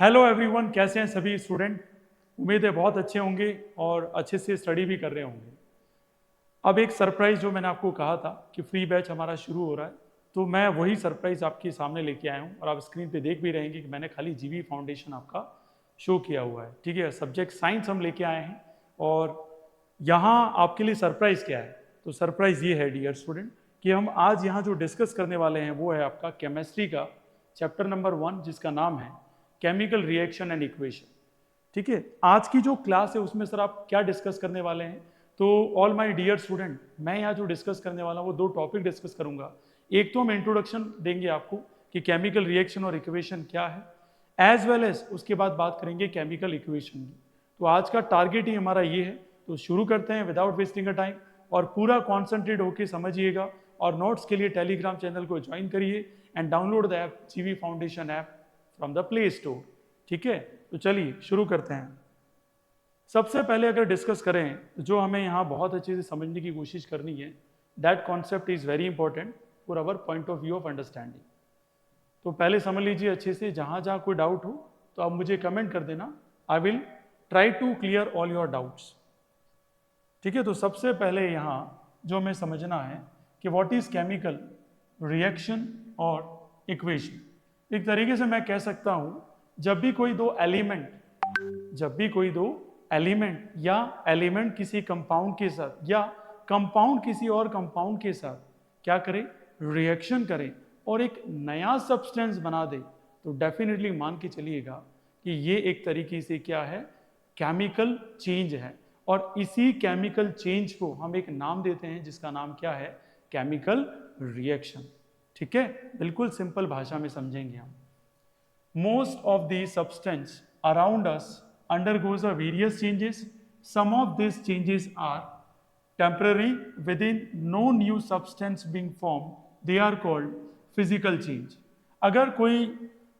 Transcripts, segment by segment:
Hello everyone, कैसे हैं सभी स्टूडेंट। उम्मीद है बहुत अच्छे होंगे और अच्छे से स्टडी भी कर रहे होंगे। अब एक सरप्राइज जो मैंने आपको कहा था कि फ्री बैच हमारा शुरू हो रहा है, तो मैं वही सरप्राइज आपके सामने लेके आया हूँ और आप स्क्रीन पे देख भी रहेंगे कि मैंने खाली जीवी फाउंडेशन आपका शो किया हुआ है। ठीक है, सब्जेक्ट साइंस हम लेके आए हैं और यहाँ आपके लिए सरप्राइज क्या है। तो सरप्राइज ये है डियर स्टूडेंट कि हम आज यहाँ जो डिस्कस करने वाले हैं वो है आपका केमिस्ट्री का चैप्टर नंबर 1, जिसका नाम है केमिकल रिएक्शन एंड इक्वेशन। ठीक है, आज की जो क्लास है उसमें सर आप क्या डिस्कस करने वाले हैं। तो ऑल माय डियर स्टूडेंट, मैं यहाँ जो डिस्कस करने वाला हूँ वो दो टॉपिक डिस्कस करूंगा। एक तो हम इंट्रोडक्शन देंगे आपको कि केमिकल रिएक्शन और इक्वेशन क्या है, एज वेल एज उसके बाद बात करेंगे केमिकल इक्वेशन की। तो आज का टारगेट ही हमारा ये है। तो शुरू करते हैं विदाउट वेस्टिंग अ टाइम, और पूरा कॉन्सेंट्रेट होकर समझिएगा और नोट्स के लिए टेलीग्राम चैनल को ज्वाइन करिए एंड डाउनलोड द ऐप जीवी foundation app from the play store. ठीक है, तो चलिए शुरू करते हैं। सबसे पहले अगर डिस्कस करें तो जो हमें यहाँ बहुत अच्छे से समझने की कोशिश करनी है, that concept is very important for our point of view of understanding. तो पहले समझ लीजिए अच्छे से, जहाँ जहाँ कोई डाउट हो तो आप मुझे कमेंट कर देना। I will try to clear all your doubts. ठीक है, तो सबसे पहले यहाँ जो हमें समझना है कि व्हाट इज केमिकल रिएक्शन और इक्वेशन। एक तरीके से मैं कह सकता हूँ, जब भी कोई दो एलिमेंट या एलिमेंट किसी कंपाउंड के साथ या कंपाउंड किसी और कंपाउंड के साथ क्या करे, रिएक्शन करे और एक नया सब्सटेंस बना दे, तो डेफिनेटली मान के चलिएगा कि ये एक तरीके से क्या है, केमिकल चेंज है। और इसी केमिकल चेंज को हम एक नाम देते हैं जिसका नाम क्या है, केमिकल रिएक्शन। ठीक है, बिल्कुल सिंपल भाषा में समझेंगे हम। Most of the substance around us undergoes a various changes. Some of these changes are temporary, within no new substance being formed. They are called physical change. अगर कोई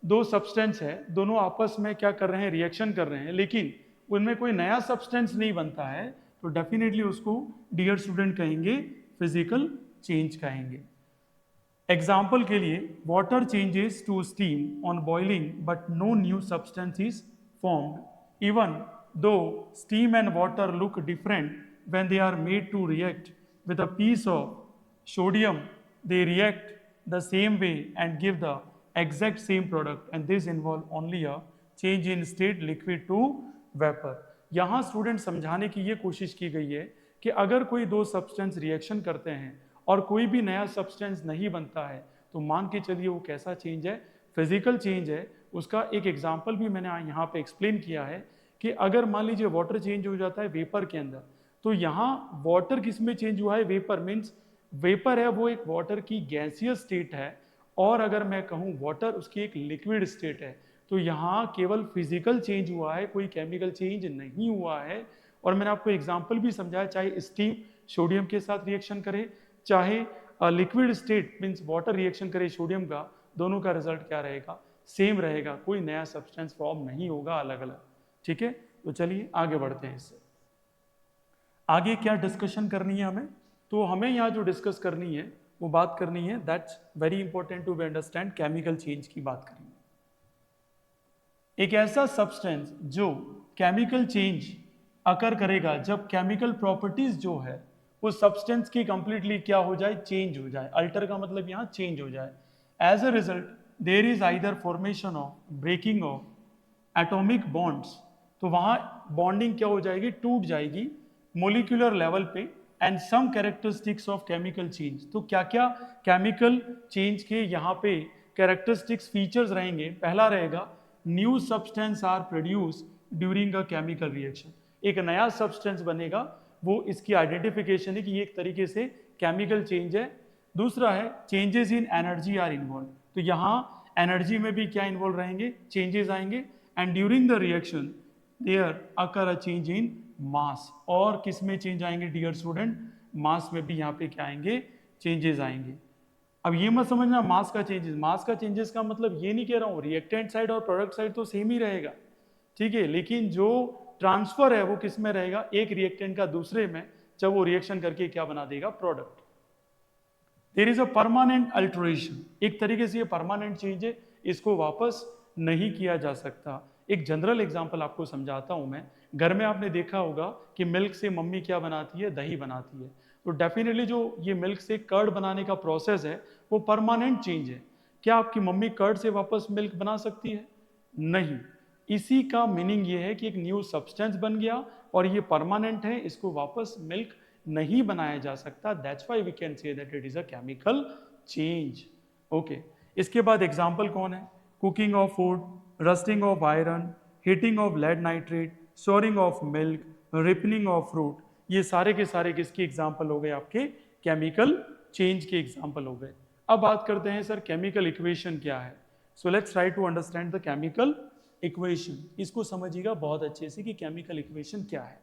दो सब्सटेंस है, दोनों आपस में क्या कर रहे हैं, रिएक्शन कर रहे हैं, लेकिन उनमें कोई नया सब्सटेंस नहीं बनता है, तो डेफिनेटली उसको डियर स्टूडेंट कहेंगे फिजिकल चेंज कहेंगे। एग्जाम्पल के लिए, water changes to steam on boiling but no new substance is formed, even though steam and water look different when they are made to react with a piece of sodium. They react the same way and give the exact same product, and this involve only a change in state liquid to vapor. यहाँ student समझाने की ये कोशिश की गई है कि अगर कोई दो सब्सटेंस रिएक्शन करते हैं और कोई भी नया सब्सटेंस नहीं बनता है, तो मान के चलिए वो कैसा चेंज है, फिजिकल चेंज है। उसका एक एग्जांपल भी मैंने यहाँ पे एक्सप्लेन किया है कि अगर मान लीजिए वाटर चेंज हो जाता है वेपर के अंदर, तो यहाँ वाटर किस में चेंज हुआ है, वेपर। मीन्स वेपर है वो एक वाटर की गैसियस स्टेट है, और अगर मैं कहूँ वाटर उसकी एक लिक्विड स्टेट है। तो यहाँ केवल फिजिकल चेंज हुआ है, कोई केमिकल चेंज नहीं हुआ है। और मैंने आपको एग्जाम्पल भी समझाया, चाहे स्टीम सोडियम के साथ रिएक्शन करे, चाहे liquid state means water reaction करे सोडियम का, दोनों का रिजल्ट क्या रहेगा, सेम रहेगा, कोई नया सब्सटेंस फॉर्म नहीं होगा अलग अलग। ठीक है, तो चलिए आगे बढ़ते हैं। इससे आगे क्या डिस्कशन करनी है हमें, तो हमें यहाँ जो डिस्कस करनी है वो बात करनी है, that's very important to be understand, chemical change की बात करेंगे। एक ऐसा सब्सटेंस जो केमिकल चेंज अकर करेगा जब केमिकल प्रॉपर्टीज जो है उस सब्सटेंस की कंप्लीटली क्या हो जाए, चेंज हो जाए। अल्टर का मतलब यहाँ चेंज हो जाए। As a result there is either formation of, breaking of atomic bonds, तो वहां बॉन्डिंग क्या हो जाएगी, टूट जाएगी मोलिकुलर लेवल पे, and some characteristics of chemical change. तो क्या क्या केमिकल चेंज के यहाँ पे कैरेक्टरिस्टिक्स फीचर्स रहेंगे। पहला रहेगा, new substance are produce during a chemical reaction. एक नया सब्सटेंस बनेगा, वो इसकी आइडेंटिफिकेशन है कि ये एक तरीके से केमिकल चेंज है। दूसरा है, changes in energy are involve, तो यहाँ एनर्जी में भी क्या इन्वॉल्व रहेंगे, चेंजेस आएंगे। And during the reaction there occur a change in mass, और किस में चेंज आएंगे डियर स्टूडेंट, मास में भी यहाँ पे क्या आएंगे, चेंजेस आएंगे। अब ये मत समझना मास का चेंजेस का मतलब ये नहीं कह रहा हूँ रिएक्टेंट साइड और प्रोडक्ट साइड तो सेम ही रहेगा, ठीक है, लेकिन जो ट्रांसफर है वो किस में रहेगा, एक रिएक्टेंट का दूसरे में, जब वो रिएक्शन करके क्या बना देगा, product. There is a permanent alteration, एक तरीके से ये परमानेंट चेंज है, इसको वापस नहीं किया जा सकता। एक जनरल एग्जांपल आपको समझाता हूं मैं। घर में आपने देखा होगा कि मिल्क से मम्मी क्या बनाती है, दही बनाती है। तो डेफिनेटली जो ये मिल्क से कर्ड बनाने का प्रोसेस है वो परमानेंट चेंज है। क्या आपकी मम्मी कर्ड से वापस मिल्क बना सकती है? नहीं। इसी का मीनिंग ये है कि एक न्यू सब्सटेंस बन गया और ये परमानेंट है, इसको वापस मिल्क नहीं बनाया जा सकता। That's why we can say that it is a chemical change. Okay, इसके बाद एग्जांपल कौन है? Cooking of food, rusting of iron, heating of lead nitrate, storing of milk, ripening of fruit. ये सारे के सारे किसके एग्जांपल हो गए? आपके केमिकल चेंज के एग्जांपल हो गए। अब बात करते हैं सर केमिकल इक्वेशन क्या है। So let's try to understand the chemical equation. इसको समझिएगा बहुत अच्छे से कि केमिकल इक्वेशन क्या है।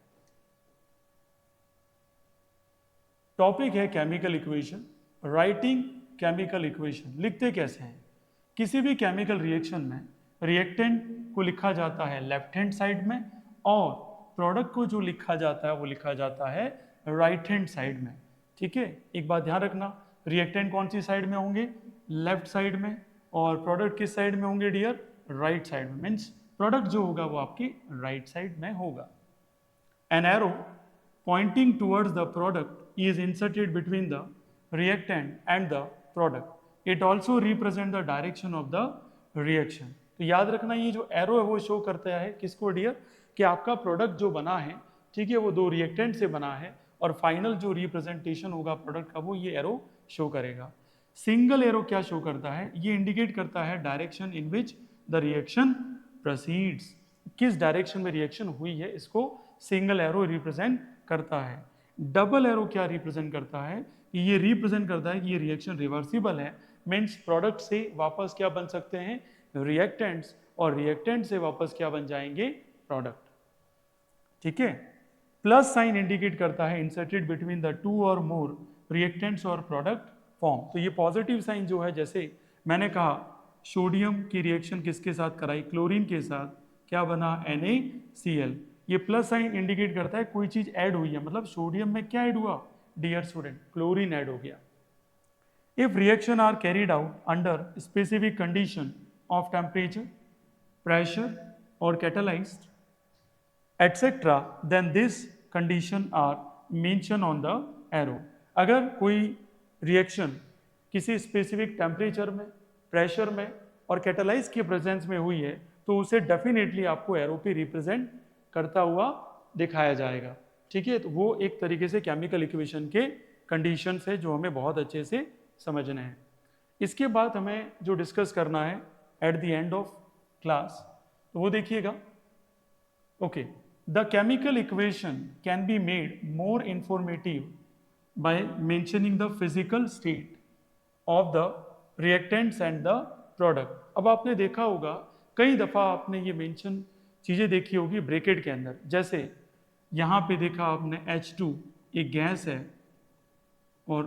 टॉपिक है chemical equation. Writing chemical equation, लिखते कैसे हैं? किसी भी केमिकल रिएक्शन में रिएक्टेंट को लिखा जाता है लेफ्ट हैंड साइड में और प्रोडक्ट को जो लिखा जाता है वो लिखा जाता है राइट हैंड साइड में। ठीक है, एक बात ध्यान रखना, रिएक्टेंट कौन सी साइड में होंगे? लेफ्ट साइड में। और प्रोडक्ट किस साइड में होंगे डियर? राइट साइड में। मीन्स प्रोडक्ट जो होगा वो आपकी राइट साइड में होगा। An arrow pointing towards the product is inserted between the reactant and the product. It also represents the direction of the reaction. तो याद रखना ये जो एरो है वो शो करता है किसको डियर? कि आपका प्रोडक्ट जो बना है, ठीक है, वो दो रिएक्टेंट से बना है और फाइनल जो रिप्रेजेंटेशन होगा प्रोडक्ट का वो ये एरो शो करेगा। सिंगल एरो क्या शो करता है? ये इंडिकेट करता है direction in which the reaction proceeds. किस डायरेक्शन में रिएक्शन हुई है इसको सिंगल एरो रिप्रेजेंट करता है। डबल एरो क्या रिप्रेजेंट करता है? ये रिप्रेजेंट करता है कि ये रिएक्शन रिवर्सिबल है। मीन्स प्रोडक्ट से वापस क्या बन सकते हैं? रिएक्टेंट्स, और रिएक्टेंट से वापस क्या बन जाएंगे? प्रोडक्ट। ठीक है, प्लस साइन इंडिकेट करता है इंसर्टेड बिटवीन द टू और मोर रिएक्टेंट्स और प्रोडक्ट फॉर्म। तो ये पॉजिटिव साइन जो है, जैसे मैंने कहा सोडियम की रिएक्शन किसके साथ कराई? क्लोरीन के साथ, क्या बना? NaCl। ये प्लस साइन इंडिकेट करता है कोई चीज ऐड हुई है, मतलब सोडियम में क्या ऐड हुआ डियर स्टूडेंट? क्लोरीन ऐड हो गया। If reaction are carried out under specific condition of temperature, pressure और catalysed etcetera, then this condition are mention on the arrow. अगर कोई रिएक्शन किसी स्पेसिफिक टेम्परेचर में, प्रेशर में और कैटालाइज के प्रेजेंस में हुई है तो उसे डेफिनेटली आपको एरो पे रिप्रेजेंट करता हुआ दिखाया जाएगा। ठीक है, तो वो एक तरीके से केमिकल इक्वेशन के कंडीशंस है जो हमें बहुत अच्छे से समझना है। इसके बाद हमें जो डिस्कस करना है at the end of class, तो वो देखिएगा। Okay, the chemical equation can be made more informative by mentioning the physical state of the reactants and the product. अब आपने देखा होगा कई दफ़ा आपने ये मेंशन चीज़ें देखी होगी ब्रैकेट के अंदर। जैसे यहाँ पे देखा आपने H2 एक गैस है और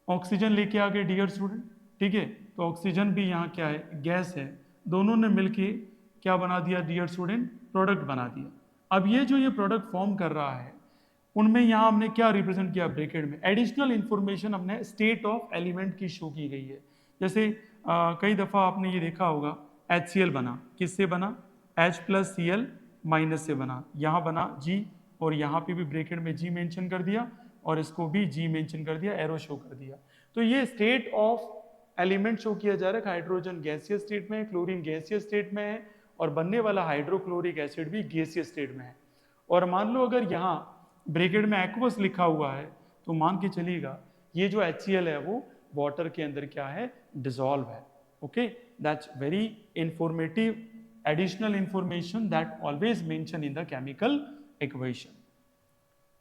ऑक्सीजन लेके आ गए डियर स्टूडेंट। ठीक है, तो ऑक्सीजन भी यहाँ क्या है? गैस है। दोनों ने मिलके क्या बना दिया डियर स्टूडेंट? प्रोडक्ट बना दिया। अब ये जो ये प्रोडक्ट फॉर्म कर रहा है उनमें यहाँ हमने क्या रिप्रेजेंट किया ब्रैकेट में? एडिशनल इंफॉर्मेशन हमने स्टेट ऑफ एलिमेंट की शो की गई है। जैसे कई दफ़ा आपने ये देखा होगा HCl बना, किससे बना? H+Cl- से बना। यहाँ बना G और यहाँ पे भी ब्रैकेट में G मेंशन कर दिया और इसको भी G मेंशन कर दिया, एरो शो कर दिया। तो ये स्टेट ऑफ एलिमेंट शो किया जा रहा है। हाइड्रोजन गैसियस स्टेट में है, क्लोरीन गैसियस स्टेट में है और बनने वाला हाइड्रोक्लोरिक एसिड भी गैसियस स्टेट में है। और मान लो अगर यहाँ ब्रैकेट में एक्वस लिखा हुआ है तो मान के चलिएगा ये जो HCl है वो वाटर के अंदर क्या है? डिसॉल्व है। Okay, that's very informative additional information that always mentioned in the chemical equation.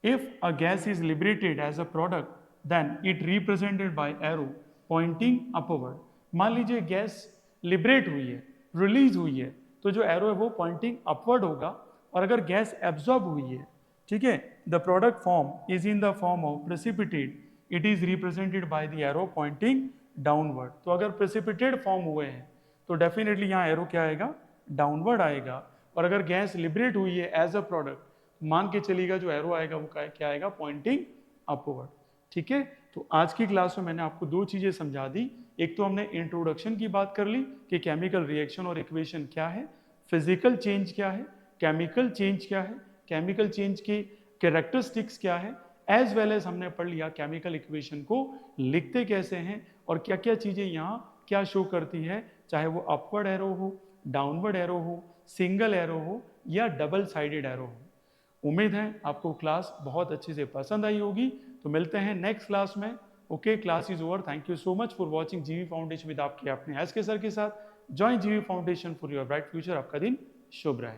If a gas is liberated as a product, then it represented by arrow pointing upward. मान लीजिए gas liberate हुई है, release हुई है, तो जो arrow है वो पॉइंटिंग अपवर्ड होगा। और अगर गैस एब्जॉर्ब हुई है, ठीक है, the product form is in the form of precipitate, it is represented by the arrow pointing downward. तो अगर प्रेसिपिटेट फॉर्म हुए हैं तो डेफिनेटली यहाँ एरो क्या आएगा? डाउनवर्ड आएगा। और अगर गैस लिबरेट हुई है एज अ प्रोडक्ट, मान के चलिएगा जो एरो आएगा वो क्या आएगा? Pointing upward. ठीक है, तो आज की क्लास में मैंने आपको दो चीजें समझा दी। एक तो हमने इंट्रोडक्शन की बात कर ली कि केमिकल रिएक्शन और इक्वेशन क्या है, फिजिकल चेंज क्या है, केमिकल चेंज क्या है, केमिकल चेंज की कैरेक्टरिस्टिक्स क्या है, एज वेल एज हमने पढ़ लिया केमिकल इक्वेशन को लिखते कैसे हैं और क्या क्या चीज़ें यहाँ क्या शो करती है, चाहे वो अपवर्ड एरो हो, डाउनवर्ड एरो हो, सिंगल एरो हो या डबल साइडेड एरो हो। उम्मीद है आपको क्लास बहुत अच्छे से पसंद आई होगी। तो मिलते हैं नेक्स्ट क्लास में। Okay, class is over. Thank you so much for watching जीवी फाउंडेशन विद आपके अपने एस के सर के साथ। जॉइन जीवी foundation for your bright future. आपका दिन शुभ रहे।